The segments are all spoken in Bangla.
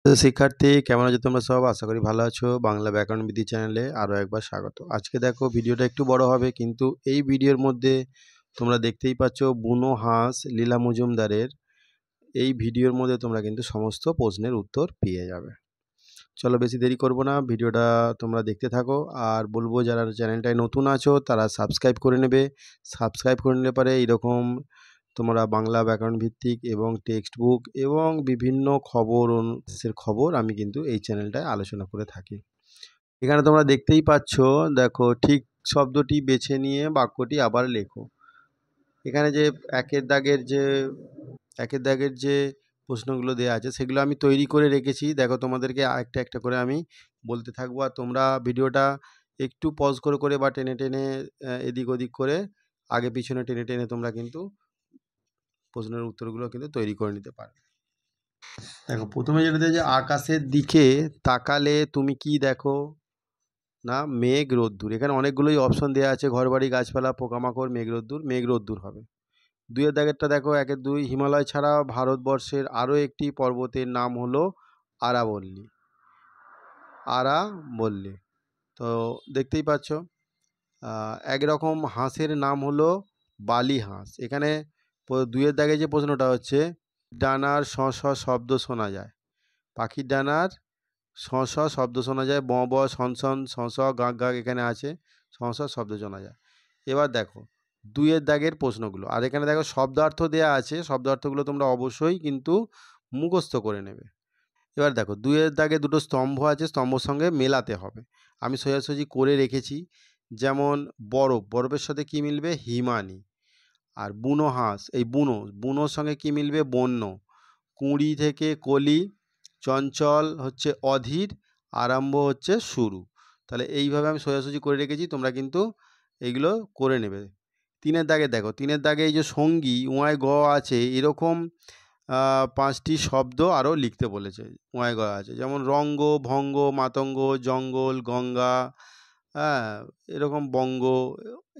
তো শিক্ষার্থী কেমন আছো তোমরা সব? আশা করি ভালো আছো। বাংলা ব্যাকরণ বিধি চ্যানেলে আরও একবার স্বাগত। আজকে দেখো ভিডিওটা একটু বড় হবে, কিন্তু এই ভিডিওর মধ্যে তোমরা দেখতেই পাচ্ছ বুনো হাঁস লীলা মজুমদারের এই ভিডিওর মধ্যে তোমরা কিন্তু সমস্ত প্রশ্নের উত্তর পেয়ে যাবে। চলো বেশি দেরি করব না, ভিডিওটা তোমরা দেখতে থাকো। আর বলবো যারা চ্যানেলটায় নতুন আছো তারা সাবস্ক্রাইব করে নেবে। সাবস্ক্রাইব করে নিলে পরে এইরকম তোমরা বাংলা ব্যাকরণ ভিত্তিক এবং টেক্সট বুক এবং বিভিন্ন খবর আমি কিন্তু এই চ্যানেলটায় আলোচনা করে থাকি। এখানে তোমরা দেখতেই পাচ্ছ, দেখো ঠিক শব্দটি বেছে নিয়ে বাক্যটি আবার লেখো। এখানে যে একের দাগের যে প্রশ্নগুলো দেওয়া আছে সেগুলো আমি তৈরি করে রেখেছি। দেখো তোমাদেরকে একটা একটা করে আমি বলতে থাকবো, আর তোমরা ভিডিওটা একটু পজ করে করে বা টেনে টেনে এদিক ওদিক করে আগে পিছনে টেনে টেনে তোমরা কিন্তু প্রশ্নের উত্তরগুলো কিন্তু তৈরি করে নিতে পারবে। দেখো প্রথমে যেটা যে আকাশের দিকে তাকালে তুমি কি দেখো? না, মেঘ রোদ্দুর। এখানে অনেকগুলোই অপশন দেওয়া আছে, ঘরবাড়ি গাছপালা পোকামাকড় মেঘ রোদ্দুর। মেঘ রোদ্দুর হবে। দুইয়ের দাগেরটা দেখো, একের দুই, হিমালয় ছাড়া ভারতবর্ষের আরও একটি পর্বতের নাম হলো আরাবল্লী। আরাবল্লী। তো দেখতেই পাচ্ছ একরকম হাঁসের নাম হলো বালি হাঁস। এখানে দুইয়ের দাগে যে প্রশ্নটা হচ্ছে, ডানার স স শব্দ শোনা যায়। পাখির ডানার স স শব্দ শোনা যায়। ব ব শন শন স স গাক গাক এখানে আছে, স স শব্দ শোনা যায়। এবার দেখো দুইয়ের দাগের প্রশ্নগুলো, আর এখানে দেখো শব্দার্থ দেয়া আছে। শব্দার্থগুলো তোমরা অবশ্যই কিন্তু মুখস্থ করে নেবে। এবার দেখো দুইয়ের দাগে দুটো স্তম্ভ আছে, স্তম্ভর সঙ্গে মেলাতে হবে। আমি সোজাসুজি করে রেখেছি। যেমন বরফের সাথে কি মিলবে? হিমানি। আর বুনো হাঁস, এই বুনোর সঙ্গে কি মিলবে? বন্য। কুঁড়ি থেকে কলি, চঞ্চল হচ্ছে অধীর, আরম্ভ হচ্ছে শুরু। তাহলে এইভাবে আমি সোজাসুজি করে রেখেছি, তোমরা কিন্তু এইগুলো করে নেবে। তিনের দাগে দেখো, তিনের দাগে এই যে সঙ্গী উয়ায় গ আছে, এরকম 5টি শব্দ আরও লিখতে বলেছে। উয়ায় গ আছে, যেমন রঙ্গ, ভঙ্গ, মাতঙ্গ, জঙ্গল, গঙ্গা, হ্যাঁ, এরকম বঙ্গ,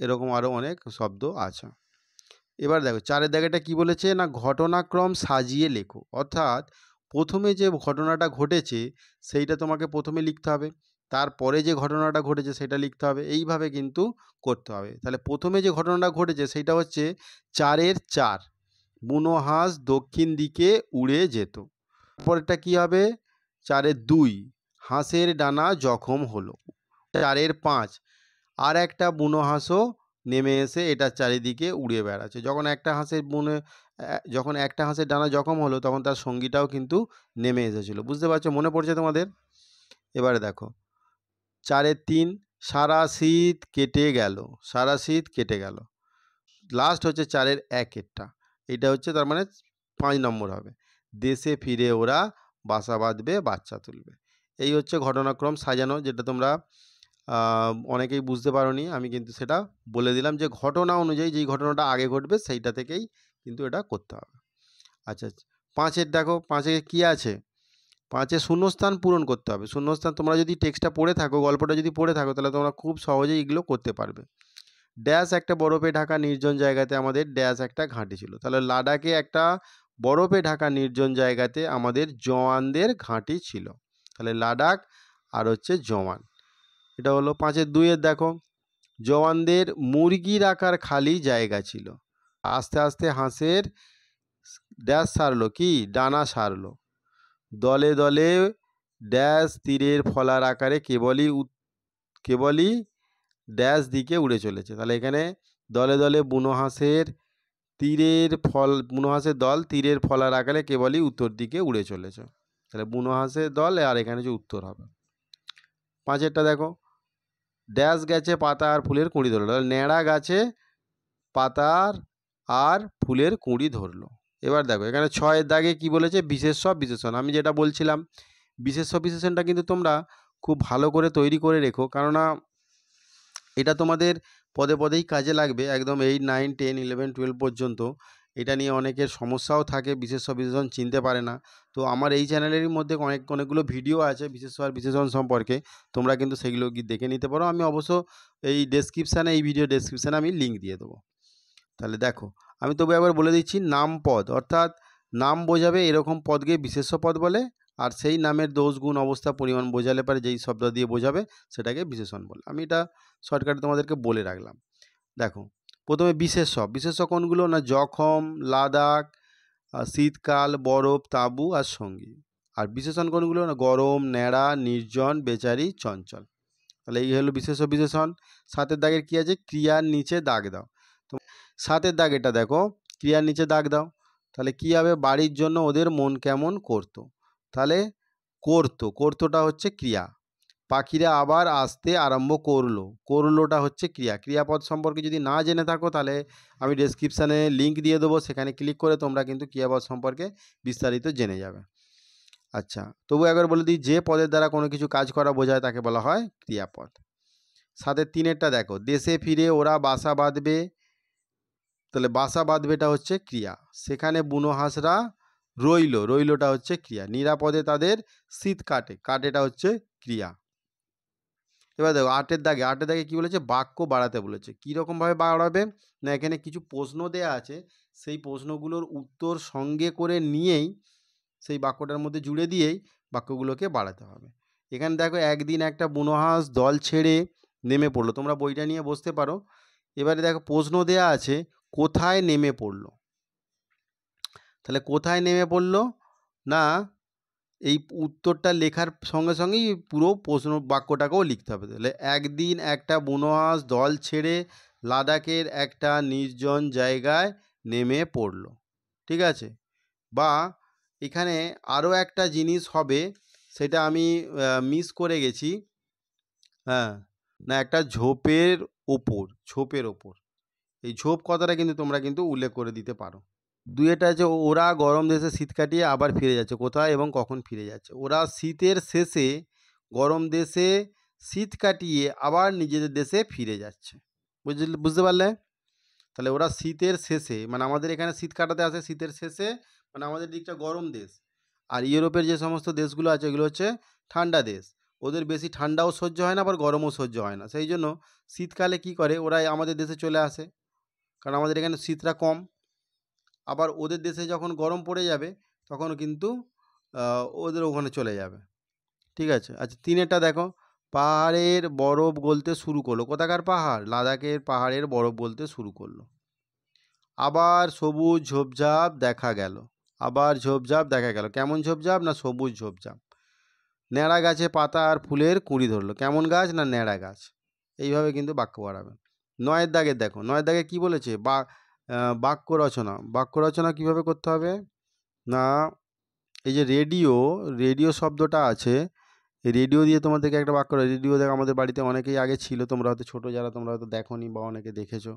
এরকম আরও অনেক শব্দ আছে। এবার দেখো চারের দাগেটা কি বলেছে? না, ঘটনাক্রম সাজিয়ে লেখো। অর্থাৎ প্রথমে যে ঘটনাটা ঘটেছে সেইটা তোমাকে প্রথমে লিখতে হবে, তারপরে যে ঘটনাটা ঘটেছে সেটা লিখতে হবে। এইভাবে কিন্তু করতে হবে। তাহলে প্রথমে যে ঘটনাটা ঘটেছে সেইটা হচ্ছে 4-এর 4, বুনো হাঁস দক্ষিণ দিকে উড়ে যেত। পরেরটা কি হবে? 4-এর 2, হাঁসের ডানা জখম হলো। 4-এর 5, আর একটা বুনো হাঁসও নেমে এসে এটা চারিদিকে উড়ে বেড়াচ্ছে। যখন একটা হাঁসের ডানা জখম হলো তখন তার সঙ্গীটাও কিন্তু নেমে এসেছিল। বুঝতে পারছো? মনে পড়ছে তোমাদের? এবারে দেখো 4-এর 3, সারা শীত কেটে গেল। সারা শীত কেটে গেল। লাস্ট হচ্ছে 4-এর 1-এরটা, এটা হচ্ছে তার মানে 5 নম্বর হবে। দেশে ফিরে ওরা বাসা বাঁধবে, বাচ্চা তুলবে। এই হচ্ছে ঘটনাক্রম সাজানো, যেটা তোমরা অনেকেই বুঝতে পারোনি। আমি কিন্তু সেটা বলে দিলাম যে ঘটনা অনুযায়ী যেই ঘটনাটা আগে ঘটবে সেইটা থেকেই কিন্তু এটা করতে হবে। আচ্ছা, 5-এর দেখো, 5-এ কি আছে? 5-এ শূন্যস্থান পূরণ করতে হবে। শূন্যস্থান তোমরা যদি টেক্সটটা পড়ে থাকো, গল্পটা যদি পড়ে থাকো, তাহলে তোমরা খুব সহজেই এগুলো করতে পারবে। ড্যাশ একটা বরফে ঢাকা নির্জন জায়গাতে আমাদের ড্যাশ একটা ঘাঁটি ছিল। তাহলে লাদাখে একটা বরফে ঢাকা নির্জন জায়গাতে আমাদের জওয়ানদের ঘাঁটি ছিল। তাহলে লাদাখ আর হচ্ছে জওয়ান। এটা হলো 5-এর 2-এর দেখো, জওয়ানদের মুরগি রাখার খালি জায়গা ছিল। আস্তে আস্তে হাঁসের ড্যাশ সারলো, কি? ডানা সারলো। দলে দলে ড্যাশ তীরের ফলার আকারে কেবলই ড্যাশ দিকে উড়ে চলেছে। তাহলে এখানে দলে দলে বুনো হাঁসের দল তীরের ফলার আকারে কেবলই উত্তর দিকে উড়ে চলেছে। তাহলে বুনো হাঁসের দল, আর এখানে যে উত্তর হবে। 5-এরটা দেখো, ড্যাশ গেছে পাতা আর ফুলের কুঁড়ি ধরলো। তাহলে ন্যাড়া গাছে পাতার আর ফুলের কুঁড়ি ধরলো। এবার দেখো এখানে 6-এর দাগে কি বলেছে? বিশেষ্য বিশেষণ। আমি যেটা বলছিলাম, বিশেষ্য বিশেষণটা কিন্তু তোমরা খুব ভালো করে তৈরি করে রেখো, কেননা এটা তোমাদের পদে পদেই কাজে লাগবে। একদম 8, 9, 10, 11, 12 পর্যন্ত এটা নিয়ে অনেকের সমস্যাও থাকে, বিশেষ্য বিশেষণ চিনতে পারে না। তো আমার এই চ্যানেলেরই মধ্যে অনেকগুলো ভিডিও আছে বিশেষ্য আর বিশেষণ সম্পর্কে, তোমরা কিন্তু সেগুলো দেখে নিতে পারো। আমি অবশ্য এই ভিডিও ডেসক্রিপশানে আমি লিঙ্ক দিয়ে দেবো। তাহলে দেখো আমি তবু একবার বলে দিচ্ছি, নাম পদ অর্থাৎ নাম বোঝাবে এরকম পদকে বিশেষ্য পদ বলে, আর সেই নামের দোষ গুণ অবস্থা পরিমাণ বোঝালে পারে যেই শব্দ দিয়ে বোঝাবে সেটাকে বিশেষণ বলে। আমি এটা শর্টকাটে তোমাদেরকে বলে রাখলাম। দেখো প্রথমে বিশেষ্য। বিশেষ্য কোনগুলো? না জখম, লাদাখ, শীতকাল, বরফ, তাঁবু আর সঙ্গী। আর বিশেষণ কোনগুলো? না গরম, ন্যাড়া, নির্জন, বেচারি, চঞ্চল। তাহলে এই হলো বিশেষ্য বিশেষণ। 7-এর দাগের কি আছে? ক্রিয়ার নিচে দাগ দাও। তো 7-এর দাগ এটা দেখো, ক্রিয়ার নিচে দাগ দাও। তাহলে কি হবে? বাড়ির জন্য ওদের মন কেমন করতো। তাহলে করতোটা হচ্ছে ক্রিয়া। পাখিরা আবার আসতে আরম্ভ করলো, করলোটা হচ্ছে ক্রিয়া। ক্রিয়াপদ সম্পর্কে যদি না জেনে থাকো তাহলে আমি ডেসক্রিপশানে লিঙ্ক দিয়ে দেবো, সেখানে ক্লিক করে তোমরা কিন্তু ক্রিয়াপদ সম্পর্কে বিস্তারিত জেনে যাবে। আচ্ছা, তবু একবার বলে দিই, যে পদের দ্বারা কোনো কিছু কাজ করা বোঝায় তাকে বলা হয় ক্রিয়াপদ। 7-এর 3-এরটা দেখো, দেশে ফিরে ওরা বাসা বাঁধবে। তাহলে বাসা বাঁধবেটা হচ্ছে ক্রিয়া। সেখানে বুনো হাঁসরা রইলোটা হচ্ছে ক্রিয়া। নিরাপদে তাদের শীত কাটেটা হচ্ছে ক্রিয়া। এবার দেখো 8-এর দাগে কি বলেছে? বাক্য বাড়াতে বলেছে। কীরকমভাবে বাড়াবে? না এখানে কিছু প্রশ্ন দেয়া আছে, সেই প্রশ্নগুলোর উত্তর সঙ্গে করে নিয়েই সেই বাক্যটার মধ্যে জুড়ে দিয়েই বাক্যগুলোকে বাড়াতে হবে। এখানে দেখো, একদিন একটা বুনো হাঁস দল ছেড়ে নেমে পড়লো। তোমরা বইটা নিয়ে বসতে পারো। এবারে দেখো প্রশ্ন দেয়া আছে, কোথায় নেমে পড়লো। তাহলে কোথায় নেমে পড়লো? না এই উত্তরটা লেখার সঙ্গে সঙ্গেই পুরো প্রশ্ন বাক্যটাকেও লিখতে হবে। তাহলে একদিন একটা বুনো হাঁস দল ছেড়ে লাদাখের একটা নির্জন জায়গায় নেমে পড়লো। ঠিক আছে? বা এখানে আরও একটা জিনিস হবে, সেটা আমি মিস করে গেছি। হ্যাঁ, না একটা ঝোপের ওপর। এই ঝোপ কথাটা কিন্তু তোমরা কিন্তু উল্লেখ করে দিতে পারো। 2-এটা আছে, ওরা গরম দেশে শীত কাটিয়ে আবার ফিরে যাচ্ছে। কোথায় এবং কখন ফিরে যাচ্ছে? ওরা শীতের শেষে গরম দেশে শীত কাটিয়ে আবার নিজেদের দেশে ফিরে যাচ্ছে। বুঝতে পারলে? তাহলে ওরা শীতের শেষে, মানে আমাদের এখানে শীত কাটাতে আসে শীতের শেষে, মানে আমাদের দিকটা গরম দেশ। আর ইউরোপের যে সমস্ত দেশগুলো আছে এগুলো হচ্ছে ঠান্ডা দেশ। ওদের বেশি ঠান্ডাও সহ্য হয় না, আবার গরমও সহ্য হয় না। সেই জন্য শীতকালে কি করে? ওরা আমাদের দেশে চলে আসে, কারণ আমাদের এখানে শীতটা কম। আবার ওদের দেশে যখন গরম পড়ে যাবে তখন কিন্তু ওদের ওখানে চলে যাবে। ঠিক আছে? আচ্ছা, 3-এটা দেখো, পাহাড়ের বরফ গলতে শুরু করলো। কোথাকার পাহাড়? লাদাখের পাহাড়ের বরফ গলতে শুরু করলো। আবার সবুজ ঝোপঝাপ দেখা গেল। কেমন ঝোপঝাপ? না সবুজ ঝোপঝাপ। ন্যাড়া গাছে পাতা আর ফুলের কুঁড়ি ধরলো। কেমন গাছ? না ন্যাড়া গাছ। এইভাবে কিন্তু বাক্য বাড়াবে। 9-এর দাগে দেখো, 9-এর দাগে কি বলেছে? বাক্য রচনা কিভাবে করতে হবে? না এই যে রেডিও শব্দটা আছে, এই রেডিও দিয়ে তোমাদেরকে একটা বাক্য, রেডিও দেখো আমাদের বাড়িতে অনেকেই আগে ছিল, তোমরা হয়তো ছোটো যারা তোমরা হয়তো দেখোনি বা অনেকে দেখেছো।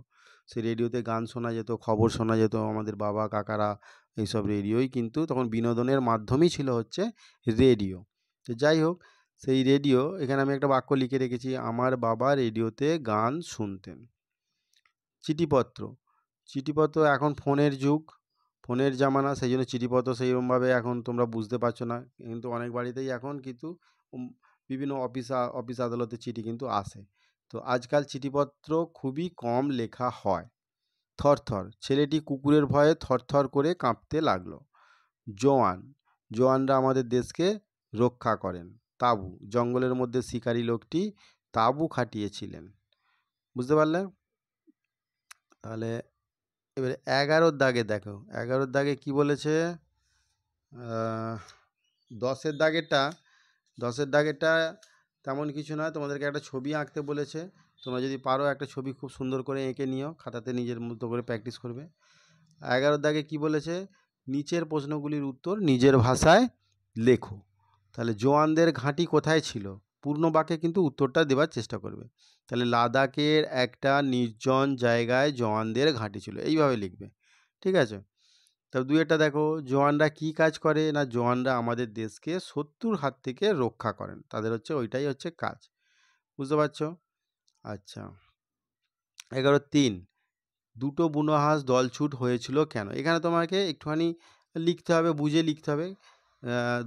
সেই রেডিওতে গান শোনা যেত, খবর শোনা যেত। আমাদের বাবা কাকারা এইসব রেডিওই কিন্তু তখন বিনোদনের মাধ্যমই ছিল হচ্ছে রেডিও। তো যাই হোক, সেই রেডিও, এখানে আমি একটা বাক্য লিখে রেখেছি, আমার বাবা রেডিওতে গান শুনতেন। চিঠিপত্র এখন ফোনের যুগ, ফোনের জামানা, সেই জন্য চিঠিপত্র সেইরকমভাবে এখন তোমরা বুঝতে পারছো না, কিন্তু অনেক বাড়িতেই এখন কিন্তু বিভিন্ন অফিস আদালতে চিঠি কিন্তু আসে। তো আজকাল চিঠিপত্র খুবই কম লেখা হয়। থরথর, ছেলেটি কুকুরের ভয়ে থরথর করে কাঁপতে লাগলো। জোয়ানরা আমাদের দেশকে রক্ষা করেন। তাঁবু, জঙ্গলের মধ্যে শিকারী লোকটি তাঁবু খাটিয়েছিলেন। বুঝতে পারলে? তাহলে এবারে 11-এর দাগে দেখো, 11-এর দাগে কি বলেছে? 10-এর দাগেরটা তেমন কিছু নয়, তোমাদেরকে একটা ছবি আঁকতে বলেছে। তোমরা যদি পারো একটা ছবি খুব সুন্দর করে এঁকে নিও, খাতাতে নিজের মতো করে প্র্যাকটিস করবে। 11-এর দাগে কি বলেছে? নিচের প্রশ্নগুলির উত্তর নিজের ভাষায় লেখো। তাহলে জোয়ানদের ঘাঁটি কোথায় ছিল? পূর্ণ বাক্যে কিন্তু উত্তরটা দেওয়ার চেষ্টা করবে। তাহলে লাদাখের একটা নির্জন জায়গায় জওয়ানদের ঘাঁটি ছিল, এইভাবে লিখবে। ঠিক আছে? তবে 2-এটা দেখো, জওয়ানরা কি কাজ করে? না জওয়ানরা আমাদের দেশকে শত্রুর হাত থেকে রক্ষা করেন, তাদের হচ্ছে ওইটাই হচ্ছে কাজ। বুঝতে পারছো? আচ্ছা, 11-3, দুটো বুনো হাঁস দলছুট হয়েছিল কেন? এখানে তোমাকে একটুখানি লিখতে হবে, বুঝে লিখতে হবে।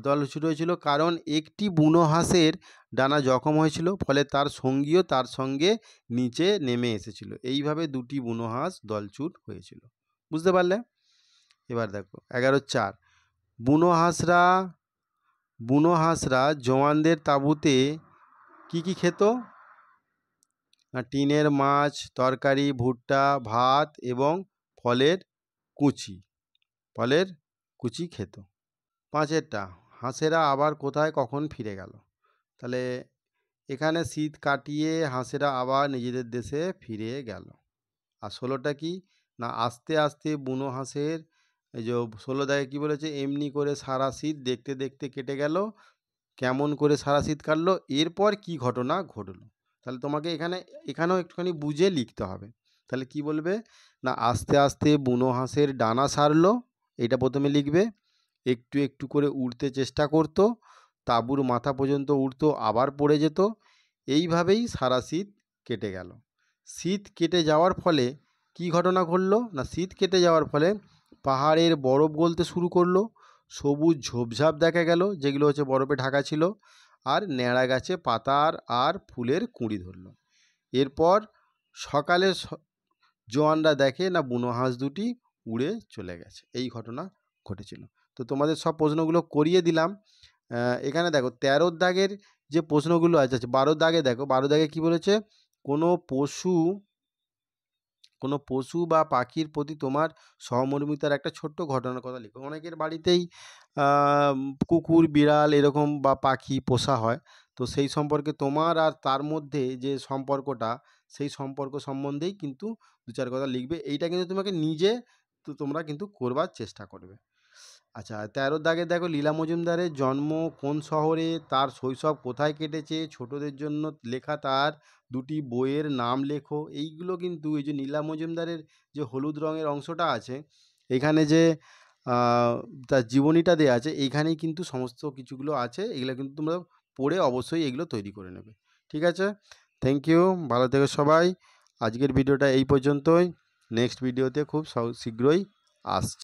দলছুট হয়েছিল কারণ একটি বুনো হাঁসের ডানা জখম হয়েছিল, ফলে তার সঙ্গীও তার সঙ্গে নিচে নেমে এসেছিল। এইভাবে দুটি বুনো হাঁস দলছুট হয়েছিল। বুঝতে পারলে? এবার দেখো 11-4, বুনো হাঁসরা বুনো হাঁসরা জওয়ানদের তাঁবুতে কি খেত? না টিনের মাছ, তরকারি, ভুট্টা, ভাত এবং ফলের কুচি ফলের কুচি খেত। 5এরটা, হাঁসেরা আবার কোথায় কখন ফিরে গেল? তাহলে এখানে শীত কাটিয়ে হাঁসেরা আবার নিজেদের দেশে ফিরে গেল। আর 16টা কি? না আস্তে আস্তে বুনো হাঁসের এই যে 16 দাগে কি বলেছে? এমনি করে সারা শীত দেখতে দেখতে কেটে গেল। কেমন করে সারা শীত কাটলো? এরপর কি ঘটনা ঘটলো? তাহলে তোমাকে এখানেও একটুখানি বুঝে লিখতে হবে। তাহলে কি বলবে? না আস্তে আস্তে বুনো হাঁসের ডানা সারলো, এটা প্রথমে লিখবে। একটু একটু করে উড়তে চেষ্টা করত, তাঁবুর মাথা পর্যন্ত উড়তো, আবার পড়ে যেত। এইভাবেই সারা শীত কেটে গেল। শীত কেটে যাওয়ার ফলে কি ঘটনা ঘটলো? না শীত কেটে যাওয়ার ফলে পাহাড়ের বরফ গলতে শুরু করলো, সবুজ ঝোপঝাপ দেখা গেল, যেগুলো হচ্ছে বরফে ঢাকা ছিল, আর ন্যাড়া গাছে পাতার আর ফুলের কুঁড়ি ধরলো। এরপর সকালে জোয়ানরা দেখে না বুনো হাঁস দুটি উড়ে চলে গেছে। এই ঘটনা ঘটেছিল। তো তোমাদের সব প্রশ্নগুলো করিয়ে দিলাম। এখানে দেখো 13 দাগের যে প্রশ্নগুলো আছে, 12 দাগে দেখো, 12 দাগে কি বলেছে? কোনো পশু বা পাখির প্রতি তোমার সহমর্মিতার একটা ছোট্ট ঘটনার কথা লিখো। অনেকের বাড়িতেই কুকুর, বিড়াল এরকম বা পাখি পোষা হয়। তো সেই সম্পর্কে তোমার আর তার মধ্যে যে সম্পর্কটা, সেই সম্পর্ক সম্বন্ধেই কিন্তু 2-4 কথা লিখবে। এইটা কিন্তু তোমাকে নিজে তোমরা কিন্তু করবার চেষ্টা করবে। আচ্ছা 13 দাগে দেখো, লীলা মজুমদারের জন্ম কোন শহরে, তার শৈশব কোথায় কেটেছে, ছোটদের জন্য লেখা তার 2টি বইয়ের নাম লেখো। এইগুলো কিন্তু এই যে লীলা মজুমদারের যে হলুদ রঙের অংশটা আছে, এখানে যে তার জীবনীটা দেওয়া আছে, এইখানেই কিন্তু সমস্ত কিছুগুলো আছে। এগুলো কিন্তু তোমরা পড়ে অবশ্যই এগুলো তৈরি করে নেবে। ঠিক আছে, থ্যাংক ইউ, ভালো থেকো সবাই। আজকের ভিডিওটা এই পর্যন্তই। নেক্সট ভিডিওতে খুব শীঘ্রই আসছে।